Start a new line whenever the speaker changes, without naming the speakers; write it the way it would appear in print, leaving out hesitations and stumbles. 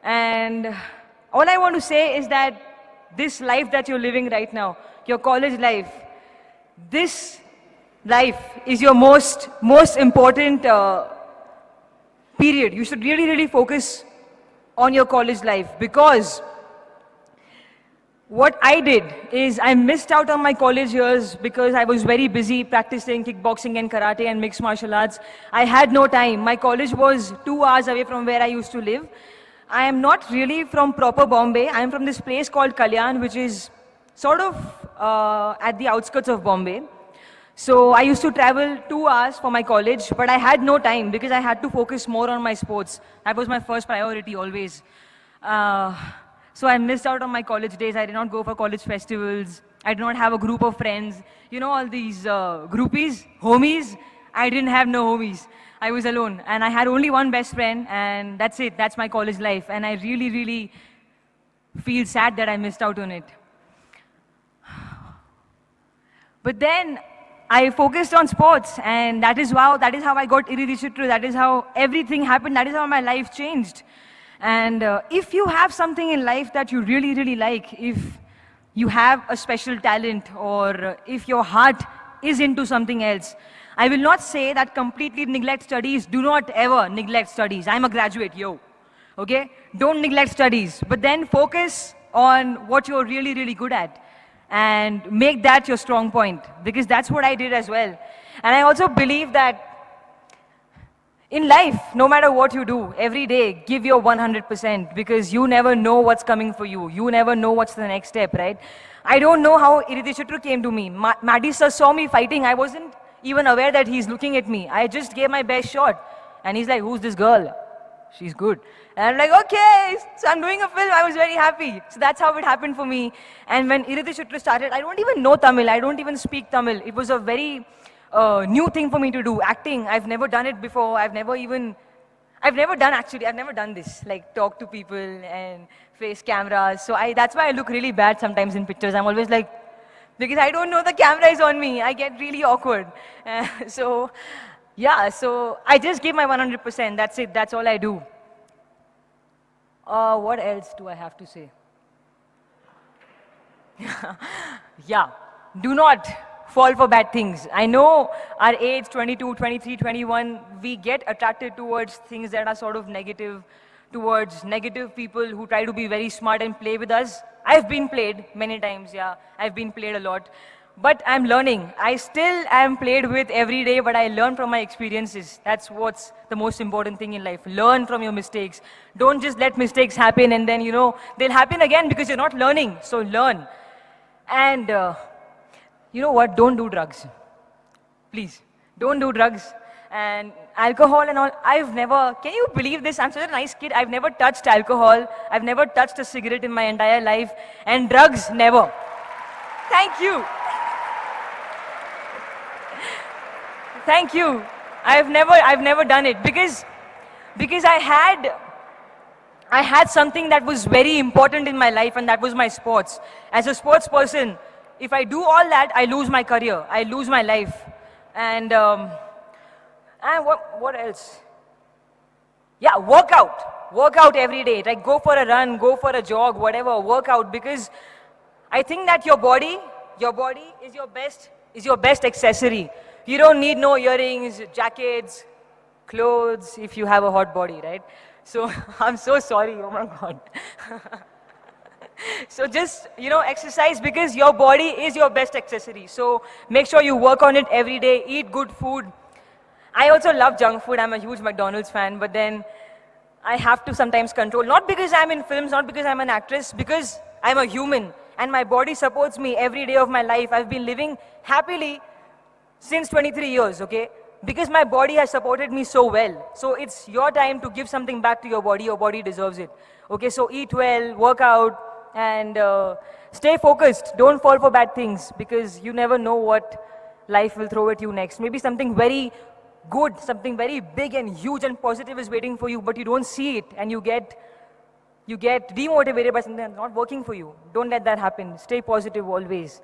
And all I want to say is that this life that you're living right now, your college life, this life is your most important period. You should really focus on your college life, because what I did is I missed out on my college years because I was very busy practicing kickboxing and karate and mixed martial arts. I had no time. My college was 2 hours away from where I used to live. I am not really from proper Bombay. I am from this place called Kalyan, which is sort of at the outskirts of Bombay. So I used to travel 2 hours for my college, but I had no time because I had to focus more on my sports. That was my first priority always. So I missed out on my college days. I did not go for college festivals. I did not have a group of friends. You know, all these groupies, homies. I didn't have no homies. I was alone. And I had only one best friend, and that's it. That's my college life. And I really feel sad that I missed out on it. But then I focused on sports, and that is how I got Iridi Chitru. That is how everything happened. That is how my life changed. And if you have something in life that you really like, if you have a special talent, or if your heart is into something else, I will not say that completely neglect studies. Do not ever neglect studies. I'm a graduate, yo. Okay? Don't neglect studies. But then focus on what you're really good at, and make that your strong point, because that's what I did as well. And I also believe that in life, no matter what you do, every day, give your 100%, because you never know what's coming for you. You never know what's the next step, right? I don't know how Iridi Chitru came to me. Maddie sir saw me fighting. I wasn't even aware that he's looking at me. I just gave my best shot. And he's like, who's this girl? She's good. And I'm like, okay, so I'm doing a film. I was very happy. So that's how it happened for me. And when Iridi Chitru started, I don't even know Tamil. I don't even speak Tamil. It was a very new thing for me to do. Acting, I've never done it before. I've never done this, like talk to people and face cameras. So that's why I look really bad sometimes in pictures. I'm always like, because I don't know the camera is on me. I get really awkward. So I just give my 100%. That's it. That's all I do. What else do I have to say? Yeah, do not fall for bad things. I know our age, 22, 23, 21, we get attracted towards things that are sort of negative, towards negative people who try to be very smart and play with us. I've been played many times, yeah. I've been played a lot. But I'm learning. I still am played with every day, but I learn from my experiences. That's what's the most important thing in life. Learn from your mistakes. Don't just let mistakes happen and then, they'll happen again because you're not learning. So learn. And you know what? Don't do drugs. Please, don't do drugs. And alcohol and all, can you believe this? I'm such a nice kid. I've never touched alcohol. I've never touched a cigarette in my entire life. And drugs, never. Thank you. Thank you. I've never done it because I had something that was very important in my life, and that was my sports. As a sports person, if I do all that, I lose my career. I lose my life. And what else? Yeah, work out. Work out every day. Like go for a run, go for a jog, whatever. Work out, because I think that your body is your best accessory. You don't need no earrings, jackets, clothes if you have a hot body, right? So I'm so sorry. Oh my God. So just, exercise, because your body is your best accessory. So make sure you work on it every day. Eat good food. I also love junk food. I'm a huge McDonald's fan, but then I have to sometimes control. Not because I'm in films, not because I'm an actress, because I'm a human. And my body supports me every day of my life. I've been living happily since 23 years, okay? Because my body has supported me so well. So it's your time to give something back to your body. Your body deserves it. Okay, so eat well, work out, and stay focused. Don't fall for bad things, because you never know what life will throw at you next. Maybe something very good, something very big and huge and positive is waiting for you, but you don't see it, and you get demotivated by something that's not working for you. Don't let that happen. Stay positive always.